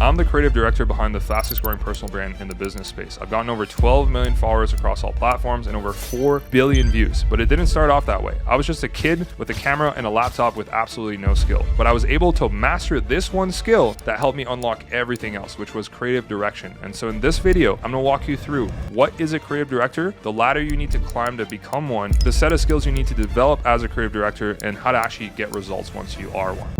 I'm the creative director behind the fastest growing personal brand in the business space. I've gotten over 12 million followers across all platforms and over 4 billion views, but it didn't start off that way. I was just a kid with a camera and a laptop with absolutely no skill, but I was able to master this one skill that helped me unlock everything else, which was creative direction. And so in this video, I'm gonna walk you through what is a creative director, the ladder you need to climb to become one, the set of skills you need to develop as a creative director, and how to actually get results once you are one.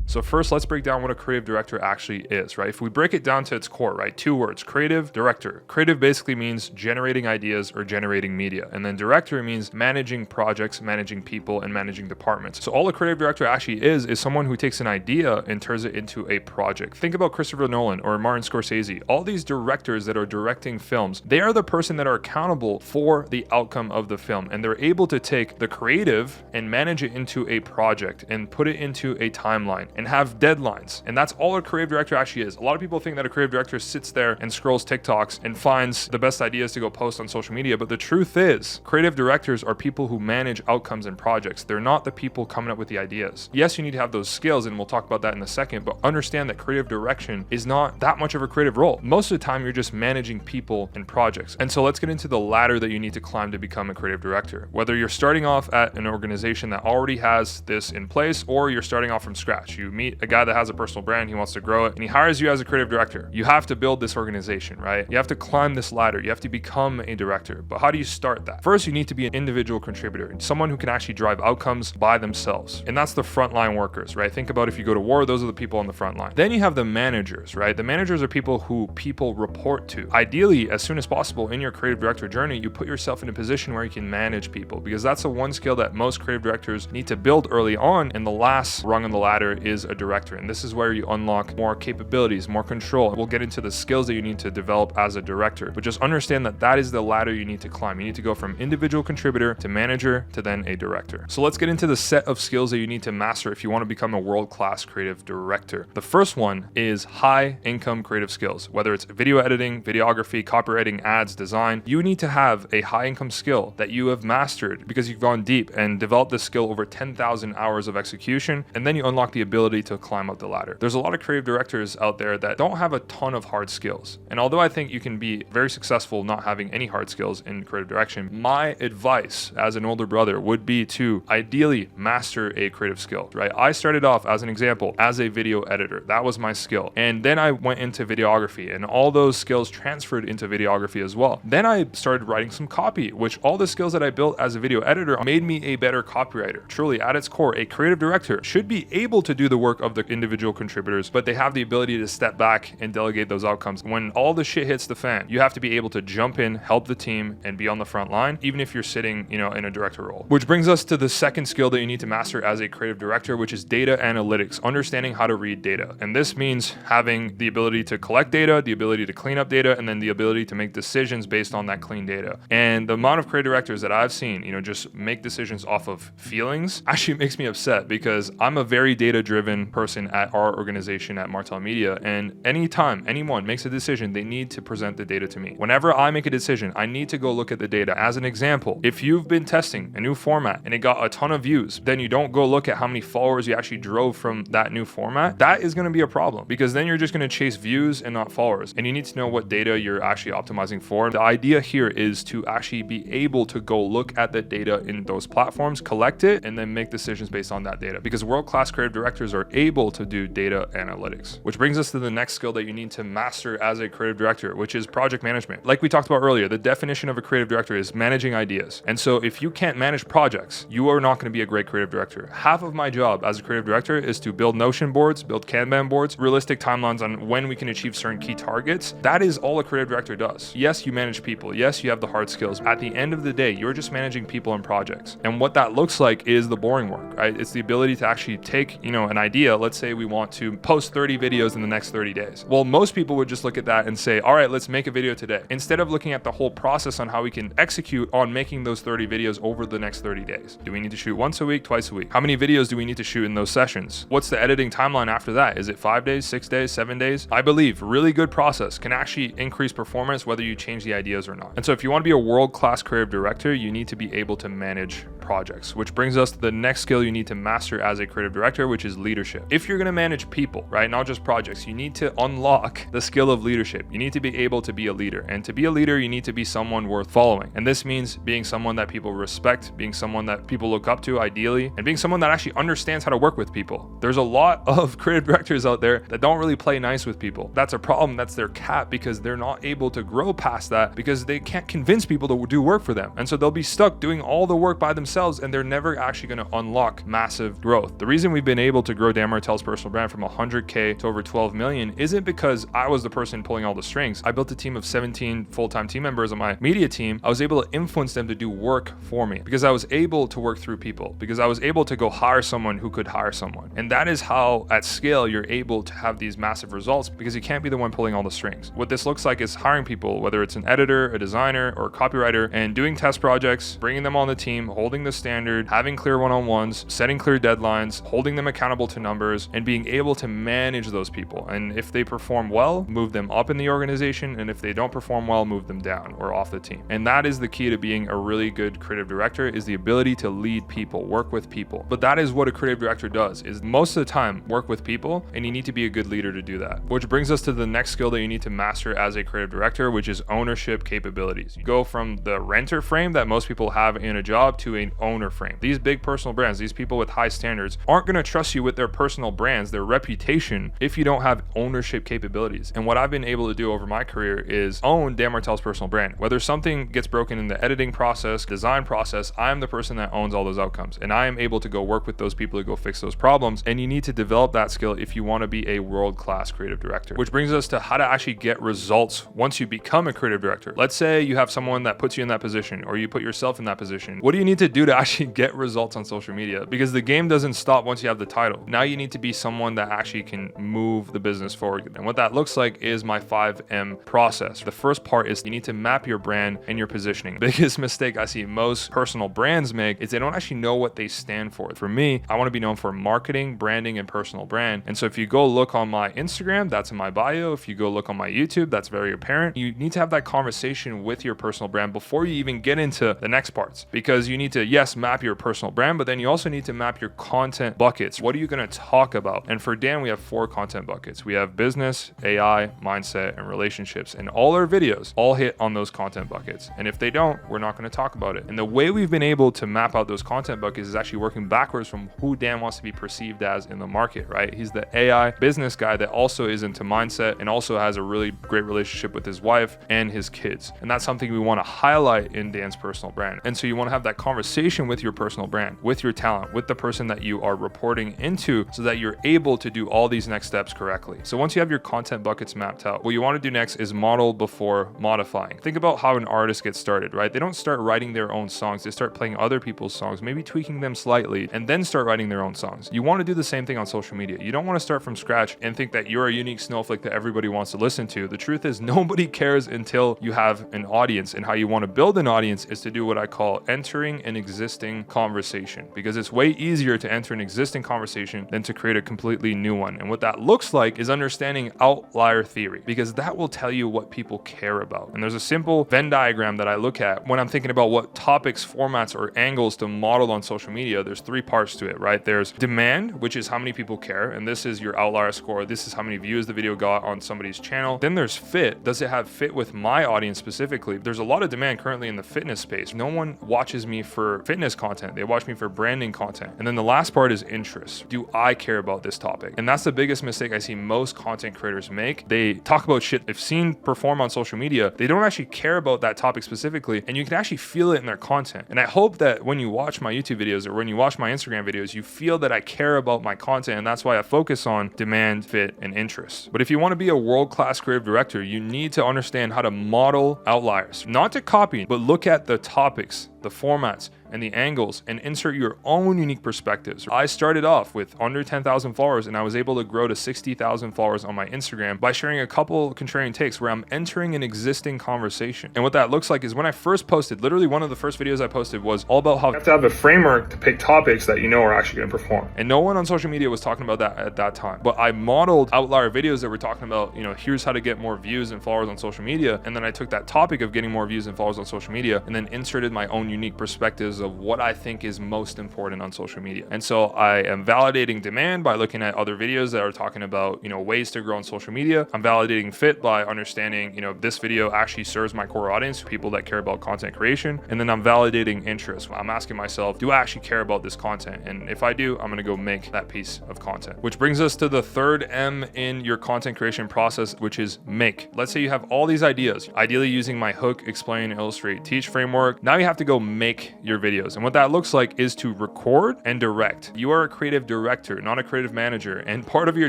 So first, let's break down what a creative director actually is, right? If we break it down to its core, right? 2 words, creative, director. Creative basically means generating ideas or generating media. And then director means managing projects, managing people, and managing departments. So all a creative director actually is someone who takes an idea and turns it into a project. Think about Christopher Nolan or Martin Scorsese. All these directors that are directing films, they are the person that are accountable for the outcome of the film. And they're able to take the creative and manage it into a project and put it into a timeline and have deadlines. And that's all a creative director actually is. A lot of people think that a creative director sits there and scrolls TikToks and finds the best ideas to go post on social media. But the truth is, creative directors are people who manage outcomes and projects. They're not the people coming up with the ideas. Yes, you need to have those skills, and we'll talk about that in a second, but understand that creative direction is not that much of a creative role. Most of the time, you're just managing people and projects. And so let's get into the ladder that you need to climb to become a creative director. Whether you're starting off at an organization that already has this in place, or you're starting off from scratch. You meet a guy that has a personal brand, he wants to grow it, and he hires you as a creative director. You have to build this organization, right? You have to climb this ladder. You have to become a director. But how do you start that? First, you need to be an individual contributor, someone who can actually drive outcomes by themselves. And that's the frontline workers, right? Think about if you go to war, those are the people on the front line. Then you have the managers, right? The managers are people who people report to. Ideally, as soon as possible in your creative director journey, you put yourself in a position where you can manage people, because that's the one skill that most creative directors need to build early on. And the last rung on the ladder is a director. And this is where you unlock more capabilities, more control. We'll get into the skills that you need to develop as a director, but just understand that that is the ladder you need to climb. You need to go from individual contributor to manager to then a director. So let's get into the set of skills that you need to master if you want to become a world-class creative director. The first one is high income creative skills. Whether it's video editing, videography, copywriting, ads, design, you need to have a high income skill that you have mastered because you've gone deep and developed this skill over 10,000 hours of execution, and then you unlock the ability to climb up the ladder. There's a lot of creative directors out there that don't have a ton of hard skills. And although I think you can be very successful not having any hard skills in creative direction, my advice as an older brother would be to ideally master a creative skill, right? I started off, as an example, as a video editor. That was my skill. And then I went into videography, and all those skills transferred into videography as well. Then I started writing some copy, which all the skills that I built as a video editor made me a better copywriter. Truly, at its core, a creative director should be able to do the work of the individual contributors, but they have the ability to step back and delegate those outcomes. When all the shit hits the fan, you have to be able to jump in, help the team, and be on the front line, even if you're sitting, in a director role. Which brings us to the second skill that you need to master as a creative director, which is data analytics, understanding how to read data. And this means having the ability to collect data, the ability to clean up data, and then the ability to make decisions based on that clean data. And the amount of creative directors that I've seen, just make decisions off of feelings actually makes me upset, because I'm a very data-driven person at our organization at Martell Media, and anytime anyone makes a decision, they need to present the data to me. Whenever I make a decision, I need to go look at the data. As an example, if you've been testing a new format and it got a ton of views, then you don't go look at how many followers you actually drove from that new format. That is going to be a problem, because then you're just going to chase views and not followers, and you need to know what data you're actually optimizing for. The idea here is to actually be able to go look at the data in those platforms, collect it, and then make decisions based on that data, because world-class creative directors are able to do data analytics. Which brings us to the next skill that you need to master as a creative director, which is project management. Like we talked about earlier, the definition of a creative director is managing ideas. And so if you can't manage projects, you are not going to be a great creative director. Half of my job as a creative director is to build Notion boards, build Kanban boards, realistic timelines on when we can achieve certain key targets. That is all a creative director does. Yes, you manage people. Yes, you have the hard skills. At the end of the day, you're just managing people and projects. And what that looks like is the boring work, right? It's the ability to actually take, an idea. Let's say we want to post 30 videos in the next 30 days. Well, most people would just look at that and say, all right, let's make a video today, instead of looking at the whole process on how we can execute on making those 30 videos over the next 30 days. Do we need to shoot once a week, twice a week? How many videos do we need to shoot in those sessions? What's the editing timeline after that? Is it 5 days, 6 days, 7 days? I believe really good process can actually increase performance whether you change the ideas or not. And so if you want to be a world-class creative director, you need to be able to manage projects, which brings us to the next skill you need to master as a creative director, which is leadership. If you're going to manage people, right, not just projects, you need to unlock the skill of leadership. You need to be able to be a leader, and to be a leader, you need to be someone worth following. And this means being someone that people respect, being someone that people look up to ideally, and being someone that actually understands how to work with people. There's a lot of creative directors out there that don't really play nice with people. That's a problem. That's their cap, because they're not able to grow past that because they can't convince people to do work for them. And so they'll be stuck doing all the work by themselves, and they're never actually going to unlock massive growth. The reason we've been able to grow Dan Martell's personal brand from 100K to over 12 million isn't because I was the person pulling all the strings. I built a team of 17 full-time team members on my media team. I was able to influence them to do work for me because I was able to work through people, because I was able to go hire someone who could hire someone. And that is how at scale you're able to have these massive results, because you can't be the one pulling all the strings. What this looks like is hiring people, whether it's an editor, a designer, or a copywriter, and doing test projects, bringing them on the team, holding the standard, having clear one-on-ones, setting clear deadlines, holding them accountable to numbers, and being able to manage those people. And if they perform well, move them up in the organization, and if they don't perform well, move them down or off the team. And that is the key to being a really good creative director, is the ability to lead people, work with people. But that is what a creative director does, is most of the time work with people, and you need to be a good leader to do that. Which brings us to the next skill that you need to master as a creative director, which is ownership capabilities. You go from the renter frame that most people have in a job to an owner frame. These big personal brands, these people with high standards, aren't going to trust you with their personal brands, their reputation, if you don't have ownership capabilities. And what I've been able to do over my career is own Dan Martell's personal brand. Whether something gets broken in the editing process, design process, I'm the person that owns all those outcomes, and I am able to go work with those people to go fix those problems. And you need to develop that skill if you want to be a world-class creative director. Which brings us to how to actually get results once you become a creative director. Let's say you have someone that puts you in that position, or you put yourself in that position. What do you need to do to actually get results on social media? Because the game doesn't stop once you have the title. Now you need to be someone that actually can move the business forward. And what that looks like is my 5M process. The first part is you need to map your brand and your positioning. The biggest mistake I see most personal brands make is they don't actually know what they stand for. For me, I want to be known for marketing, branding, and personal brand. And so if you go look on my Instagram, that's in my bio. If you go look on my YouTube, that's very apparent. You need to have that conversation with your personal brand before you even get into the next parts, because you need to, yes, map your personal brand, but then you also need to map your content buckets. What are you going to talk about? And for Dan, we have 4 content buckets. We have business, AI, mindset, and relationships. And all our videos all hit on those content buckets. And if they don't, we're not going to talk about it. And the way we've been able to map out those content buckets is actually working backwards from who Dan wants to be perceived as in the market, right? He's the AI business guy that also is into mindset and also has a really great relationship with his wife and his kids. And that's something we want to highlight in Dan's personal brand. And so you want to have that conversation with your personal brand, with your talent, with the person that you are reporting into, so that you're able to do all these next steps correctly. So once you have your content buckets mapped out, what you want to do next is model before modifying. Think about how an artist gets started, right? They don't start writing their own songs. They start playing other people's songs, maybe tweaking them slightly, and then start writing their own songs. You want to do the same thing on social media. You don't want to start from scratch and think that you're a unique snowflake that everybody wants to listen to. The truth is nobody cares until you have an audience, and how you want to build an audience is to do what I call entering an existing conversation, because it's way easier to enter an existing conversation than to create a completely new one. And what that looks like is understanding outlier theory, because that will tell you what people care about. And there's a simple Venn diagram that I look at when I'm thinking about what topics, formats, or angles to model on social media. There's 3 parts to it, right? There's demand, which is how many people care, and this is your outlier score. This is how many views the video got on somebody's channel. Then there's fit. Does it have fit with my audience specifically? There's a lot of demand currently in the fitness space. No one watches me for fitness content. They watch me for branding content. And then the last part is interest. Do I care about this topic? And that's the biggest mistake I see most content creators make. They talk about shit they've seen perform on social media. They don't actually care about that topic specifically, and you can actually feel it in their content. And I hope that when you watch my YouTube videos or when you watch my Instagram videos, you feel that I care about my content, and that's why I focus on demand, fit, and interest. But if you want to be a world-class creative director, you need to understand how to model outliers. Not to copy, but look at the topics, the formats, and the angles, and insert your own unique perspectives. I started off with under 10,000 followers, and I was able to grow to 60,000 followers on my Instagram by sharing a couple contrarian takes where I'm entering an existing conversation. And what that looks like is when I first posted, literally one of the first videos I posted was all about how you have to have a framework to pick topics that you know are actually going to perform. And no one on social media was talking about that at that time. But I modeled outlier videos that were talking about, here's how to get more views and followers on social media. And then I took that topic of getting more views and followers on social media and then inserted my own own unique perspectives of what I think is most important on social media. And so I am validating demand by looking at other videos that are talking about, ways to grow on social media. I'm validating fit by understanding, this video actually serves my core audience, people that care about content creation. And then I'm validating interest. I'm asking myself, do I actually care about this content? And if I do, I'm going to go make that piece of content. Which brings us to the third M in your content creation process, which is make. Let's say you have all these ideas, ideally using my hook, explain, illustrate, teach framework. Now you have to go make your videos. And what that looks like is to record and direct. You are a creative director, not a creative manager. And part of your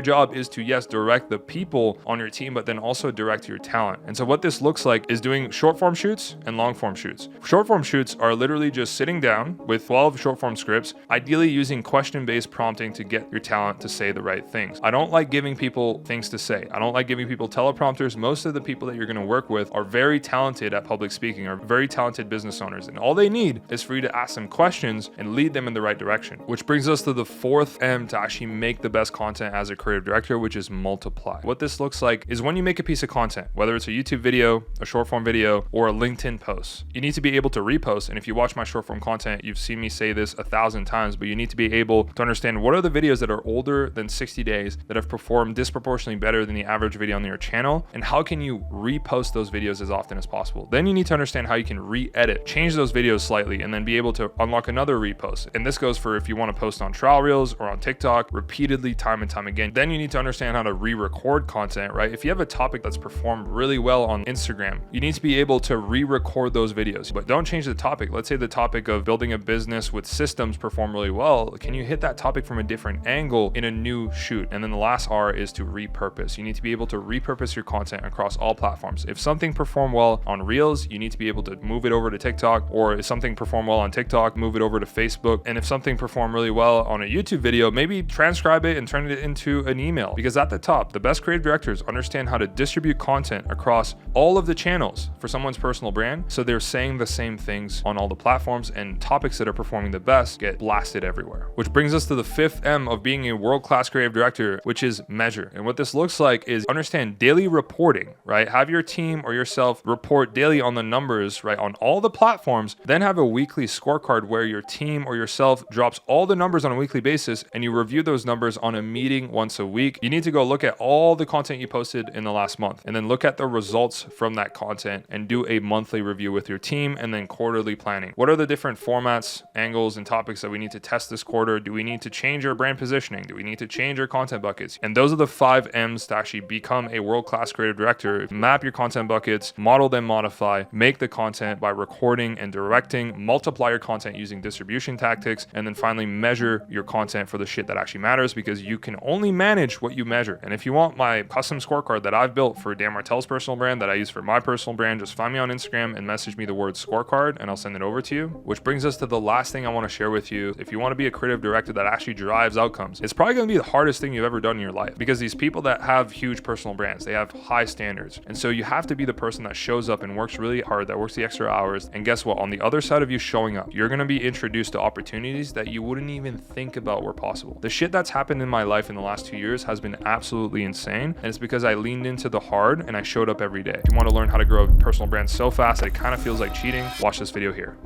job is to, yes, direct the people on your team, but then also direct your talent. And so what this looks like is doing short form shoots and long form shoots. Short form shoots are literally just sitting down with 12 short form scripts, ideally using question-based prompting to get your talent to say the right things. I don't like giving people things to say. I don't like giving people teleprompters. Most of the people that you're going to work with are very talented at public speaking, are very talented business owners. And all they need is for you to ask them questions and lead them in the right direction. Which brings us to the fourth M to actually make the best content as a creative director, which is multiply. What this looks like is when you make a piece of content, whether it's a YouTube video, a short form video, or a LinkedIn post, you need to be able to repost. And if you watch my short form content, you've seen me say this 1,000 times, but you need to be able to understand what are the videos that are older than 60 days that have performed disproportionately better than the average video on your channel, and how can you repost those videos as often as possible. Then you need to understand how you can re-edit, change those videos slightly, and then be able to unlock another repost. And this goes for if you want to post on trial reels or on TikTok repeatedly, time and time again. Then you need to understand how to re-record content, right? If you have a topic that's performed really well on Instagram, you need to be able to re-record those videos, but don't change the topic. Let's say the topic of building a business with systems perform really well. Can you hit that topic from a different angle in a new shoot? And then the last R is to repurpose. You need to be able to repurpose your content across all platforms. If something performed well on Reels, you need to be able to move it over to TikTok, or if something performed well on TikTok, move it over to Facebook. And if something performed really well on a YouTube video, maybe transcribe it and turn it into an email. Because at the top, the best creative directors understand how to distribute content across all of the channels for someone's personal brand, so they're saying the same things on all the platforms, and topics that are performing the best get blasted everywhere. Which brings us to the fifth M of being a world-class creative director, which is measure. And what this looks like is understand daily reporting, right? Have your team or yourself report daily on the numbers, right, on all the platforms. Then have a weekly scorecard where your team or yourself drops all the numbers on a weekly basis, and you review those numbers on a meeting once a week. You need to go look at all the content you posted in the last month, and then look at the results from that content and do a monthly review with your team, and then quarterly planning. What are the different formats, angles, and topics that we need to test this quarter? Do we need to change our brand positioning? Do we need to change our content buckets? And those are the 5 M's to actually become a world-class creative director. Map your content buckets, model them, modify, make the content by recording and directing, multiply your content using distribution tactics, and then finally measure your content for the shit that actually matters, because you can only manage what you measure. And if you want my custom scorecard that I've built for Dan Martell's personal brand that I use for my personal brand, just find me on Instagram and message me the word scorecard and I'll send it over to you. Which brings us to the last thing I want to share with you. If you want to be a creative director that actually drives outcomes, it's probably going to be the hardest thing you've ever done in your life, because these people that have huge personal brands, they have high standards. And so you have to be the person that shows up and works really hard, that works the extra hours. And guess what? On the other side of you showing up, you're going to be introduced to opportunities that you wouldn't even think about were possible. The shit that's happened in my life in the last 2 years has been absolutely insane. And it's because I leaned into the hard and I showed up every day. If you want to learn how to grow a personal brand so fast that it kind of feels like cheating, watch this video here.